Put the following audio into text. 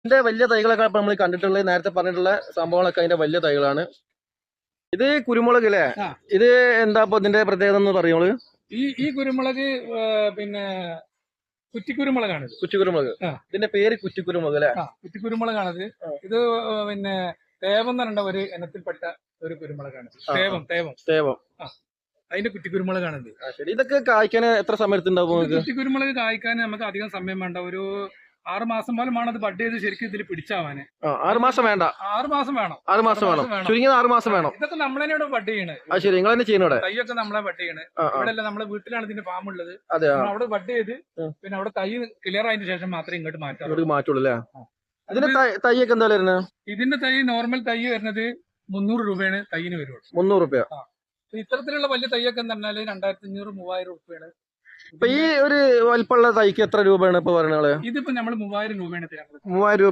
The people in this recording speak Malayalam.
ഇതിന്റെ വലിയ തൈകളൊക്കെ നമ്മൾ കണ്ടിട്ടുള്ളത് നേരത്തെ പറഞ്ഞിട്ടുള്ള സംഭവങ്ങളൊക്കെ അതിന്റെ വലിയ തൈകളാണ്. ഇത് കുരുമുളക് അല്ലേ? ഇത് എന്താ ഇതിന്റെ പ്രത്യേകത എന്ന് പറയുന്നത്? ഈ കുരുമുളക് പിന്നെ കുറ്റിക്കുരുമുളകാണ്. കുറ്റിക്കുരുമുളക്. ഇതിന്റെ പേര് കുറ്റിക്കുരുമുളക് അല്ലെ? കുറ്റിക്കുരുമുളകാണത്. ഇത് പിന്നെ തേവം എന്ന് പറഞ്ഞ ഒരു ഇനത്തിൽപ്പെട്ട ഒരു കുരുമുളകാണ്. തേവം അതിന്റെ കുറ്റിക്കുരുമുളകാണിത്. ശരി. ഇതൊക്കെ കായ്ക്കാൻ എത്ര സമയത്തുണ്ടാവും? കുറ്റിക്കുരുമുളക് കായ്ക്കാൻ നമുക്ക് അധികം സമയം വേണ്ട. ഒരു 6 മാസം പോലും വേണം അത് ബഡ് ചെയ്ത് ശരിക്കും ഇതിൽ പിടിച്ചാവാന്. 6 മാസം വേണ്ട? 6 മാസം വേണം. 6 മാസം വേണം. ചുരുങ്ങിയത് 6 മാസം വേണം. ഇതൊക്കെ നമ്മൾ തന്നെയാണ് ബഡ് ചെയ്യണത്. ശരി, നിങ്ങൾ തന്നെ ചെയ്യണോടെ? തൈയൊക്കെ നമ്മളെ ബഡ് ചെയ്യണേ. ഇവിടെ അല്ല, നമ്മളെ വീട്ടിലാണ് ഇതിന്റെ ഫാം ഉള്ളത്. അവിടെ ബഡ് ചെയ്ത് പിന്നെ അവിടെ തൈ ക്ലിയർ ആയതിനു ശേഷം മാത്രമേ ഇങ്ങോട്ട് മാറ്റുള്ളൂ അല്ലേ? ഇതിന്റെ തൈയൊക്കെ എന്താ വരുന്നത്? ഇതിന്റെ തൈ നോർമൽ തൈ വരുന്നത് 300 രൂപയാണ് തൈന് വരുള്ളൂ. 300 രൂപ. ഇത്തരത്തിലുള്ള വലിയ തൈയൊക്കെ എന്ന് പറഞ്ഞാല് 2500-3000 രൂപയാണ്. ഇപ്പൊ ഈ ഒരു വലിപ്പമുള്ള തൈക്ക് എത്ര രൂപയാണ് ഇപ്പൊ പറയുന്നത്? ഇതിപ്പോ നമ്മള് 3000 രൂപയാണ്. 3000 രൂപ